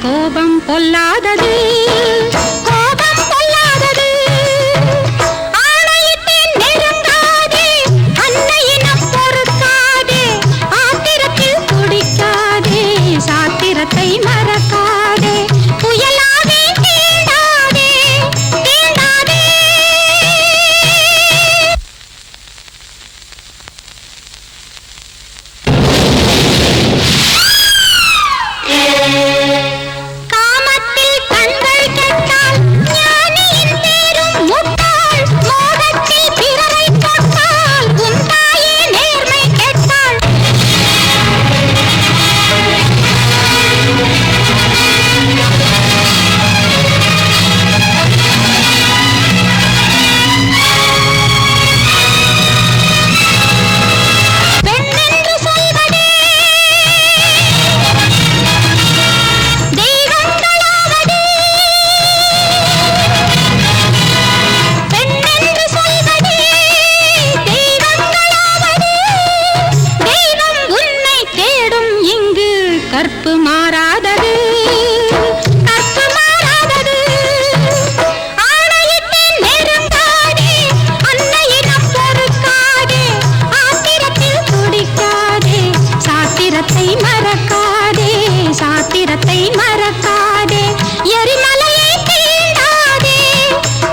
கோபம் பொல்லாதது கோபம் பொல்லாதது ஆணையிட்டேன் நெருங்காதே அன்னையினம் பொறுக்காதே ஆத்திரத்தில் குடிக்காதே சாத்திரத்தை மறக்காதே புயலாவே தீண்டாதே தீண்டாதே காமத்தில் கண்கள் கெட்டால் ஞானியின் பேரும் முட்டாள் மோகத்தில் பிறரை தொட்டால் உன் தாயே நேர்மை கெட்டாள் பெண்ணென்று சொல்வதே தெய்வங்களாவது பெண்ணென்று சொல்வதே தெய்வங்களாவது தெய்வம் உன்னை தேடும் இங்கு கற்பு மாறாதது கற்பு மாறாதது ஆணையிட்டேன் நெருங்காதே அன்னையிடம் பொறுக்காதே ஆத்திரத்தில் குடிக்காதே சாத்திரத்தை மறக்காதே சாத்திரத்தை மறக்காதே எரிமலையை தீண்டாதே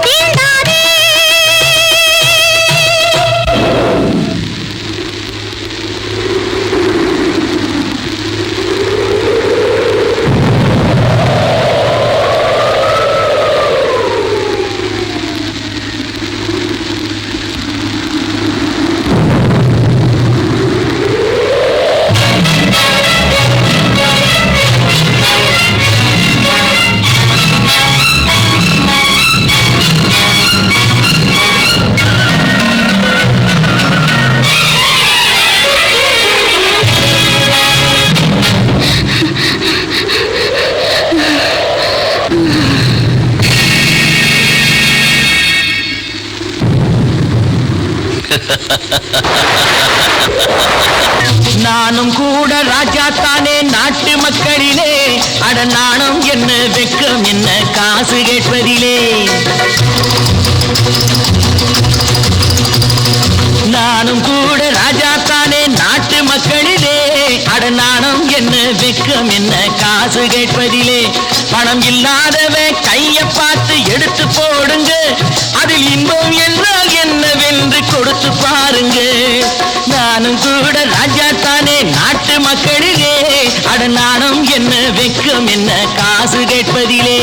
தீண்டாதே நானும் கூட ராஜா தானே நாட்டு மக்களிலே அட நாணம் என்ன வெக்கம் என்ன காசு கேட்பதிலே நானும் கூட ராஜா தானே நாட்டு மக்களிலே அட நாணம் என்ன வெக்கம் என்ன காசு கேட்பதிலே பணம் இல்லாதவன் கைய பார்த்து எடுத்து போடுங்க அதில் இன்பம் என்றால் என்னவென்று கொடுத்து பாருங்க நானும் கூட ராஜா தானே நாட்டு மக்களிலே அட நாணம் என்ன வெக்கம் என்ன காசு கேட்பதிலே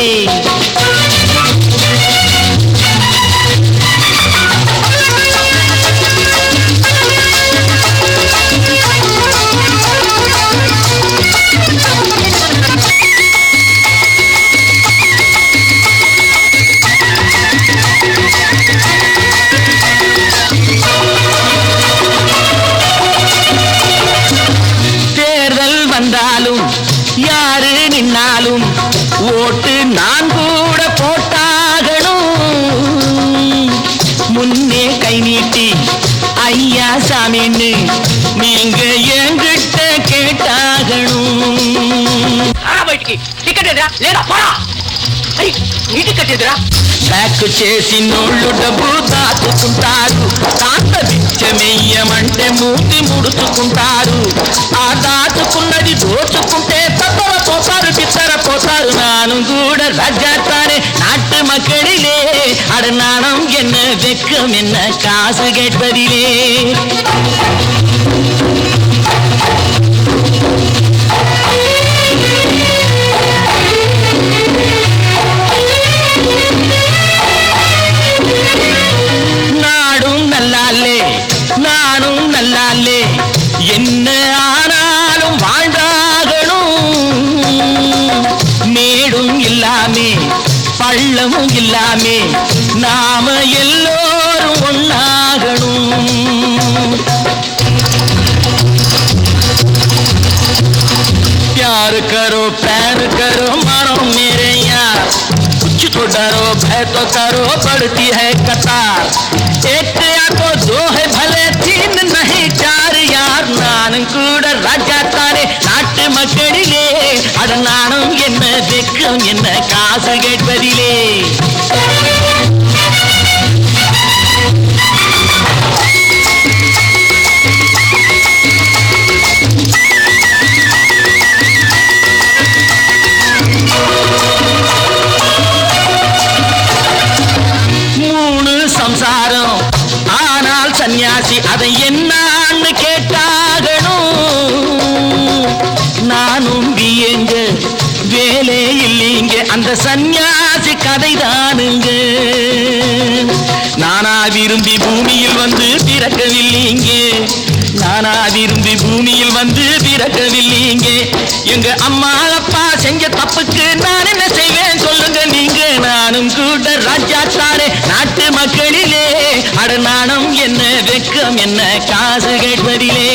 தேர்தல் வந்தாலும் யாரு நின்னாலும் ஓட்டு நான் கூட போட்டாகணும் முன்னே கை நீட்டி ஐயா சாமின்னு நீங்க என்கிட்ட கேட்டாகணும் బ్యాక్ చేసి నోళ్ళు డబ్బు దాచుకుంటారు కాస్త బిచ్చమెయ్యమంటే మూతి ముడుచుకుంటారు ఆ దాచుకున్నది దోచుకుంటే తప్పవ పోతారు బిత్తర పోతారు నాను కూడా ராஜாத்தானே நாட்டு மக்களிலே அட நாணம் என்ன வெக்கம் என்ன காசு கேட்பதிலே நாடும் நல்லாலே நானும் நல்லாலே என்ன ஆனாலும் வாழ்ந்தாகணும் மேடும் இல்லாமே பள்ளமும் இல்லாமே நாம எல்லோரும் ஒன்னாகணும் प्यार करो प्यार करो मारो मेरे यार कुछ तो डरो भय तो करो पड़ती है कतार एक या तो दो है भले तीन नहीं चार यार नानुं கூட ராஜா தானே நாட்டு மக்களிலே அட நானும் என்ன வெக்கம் என்ன காசு கேட்பதிலே சம்சாரம் ஆனால் சன்னியாசி அதை என்னன்னு கேட்டாகணும் நானும் வியங்க வேலை இல்லைங்க அந்த சன்னியாசி கதைதானுங்க நானா விரும்பி பூமியில் வந்து பிறக்கவில்லைங்க நானா விரும்பி பூமியில் வந்து பிறக்கவில்லைங்க எங்க அம்மா அப்பா செஞ்ச தப்புக்கு நான் என்ன செய்வேன் சொல்லுங்க நீங்க நானும் கூட ராஜா தானே நாட்டு மக்களிலே அட நாணம் என்ன வெக்கம் என்ன காசு கேட்பதிலே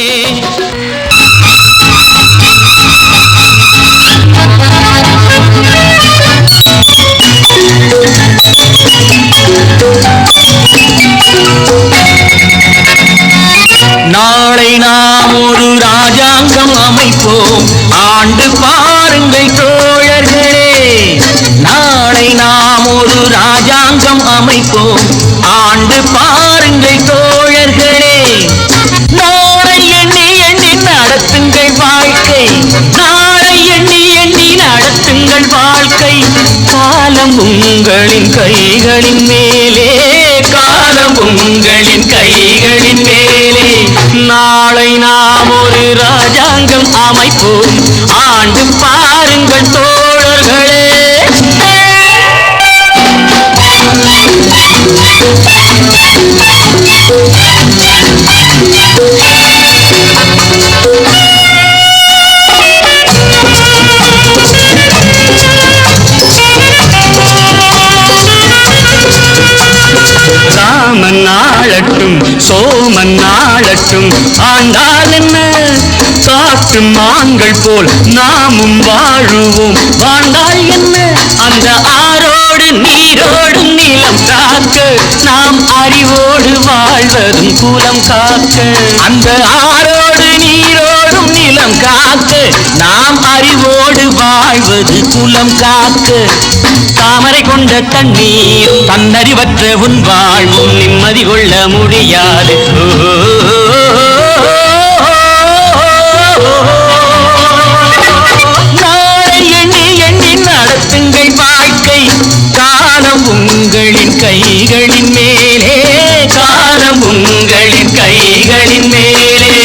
நாளை நாம் ஒரு ராஜாங்கம் அமைப்போம் ஆண்டு பாருங்கள் தோழர்களே நாளை நாம் ஒரு ராஜாங்கம் அமைப்போம் ஆண்டு பாருங்கள் தோழர்களே நாளை எண்ணி எண்ணி நடத்துங்கள் வாழ்க்கை நாளை எண்ணி எண்ணி நடத்துங்கள் வாழ்க்கை காலம் உங்களின் கைகளின் மேலே காலம் உங்களின் கைகளின் மேலே நாளை நாம் ஒரு ராஜாங்கம் அமைப்போம் ஆண்டு பாருங்கள் தோழர்களே ராமன் ஆளட்டும் சோமன் ஆளட்டும் ஆண்டால் என்ன காட்டு மான்கள் போல் நாமும் வாழுவோம் வாழ்ந்தால் என்ன அந்த ஆரோடு நீரோடும் நிலம் காக்க நாம் அறிவோடு வாழ்வதும் குலம் காக்க அந்த ஆரோடு நீரோடும் நிலம் காக்க நாம் அறிவோடு வாழ்வது குலம் காக்க தாமரை கொண்ட தண்ணீர் தன்னறிவற்ற உன் வாழ்வும் நிம்மதி கொள்ள முடியாது நாளை எண்ணி எண்ணி நடத்துங்கள் வாழ்க்கை காலம் உங்களின் கைகளின் மேலே காலம் உங்களின் கைகளின் மேலே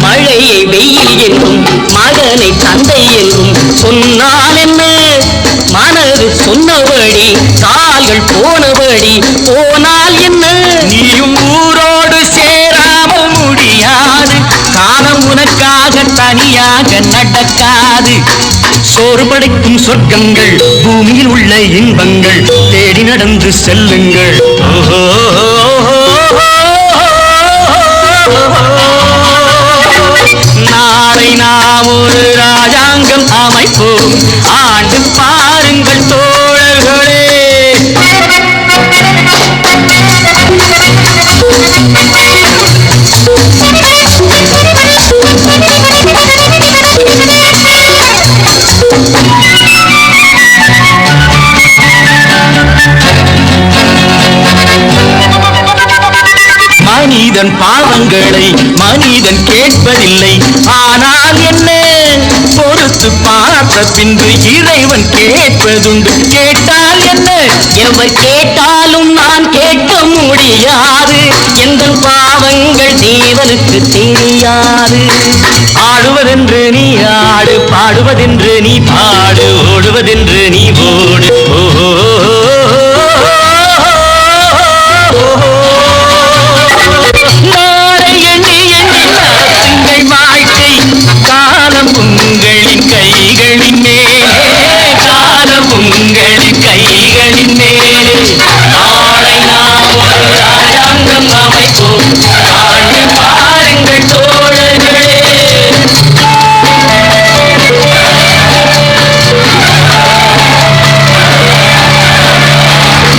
மழையை வெயில் என்றும் மகனை தந்தை என்றும் சொன்னால் என்ன மனது சொன்னபடி கால்கள் போனபடி போனால் என்ன நீயும் ஊரோடு சேராமல் முடியாது காலம் உனக்காக தனியாக நடக்காது சோறு படைக்கும் சொர்க்கங்கள் பூமியில் உள்ள இன்பங்கள் தேடி நடந்து செல்லுங்கள் நாளை நாம் ஒரு ராஜாங்கம் அமைப்போம் ஆண்டு பாருங்கள் தோழர்களே மனிதன் பாவங்களை மனிதன் கேட்பதில்லை ஆனால் என்ன பொறுத்து பார்த்த பின்பு இறைவன் கேட்பதுண்டு கேட்டால் என்ன எவர் கேட்டாலும் நான் கேட்க முடியாது எந்த பாவங்கள் தேவனுக்கு தெரியாது ஆடுவதென்று நீ ஆடு பாடுவதென்று நீ பாடு ஓடுவதென்று நீ ஓடு நாளை எண்ணி எண்ணி நடத்துங்கள் வாழ்க்கை காலம் உங்களின் கைகளின் மேல் ஆ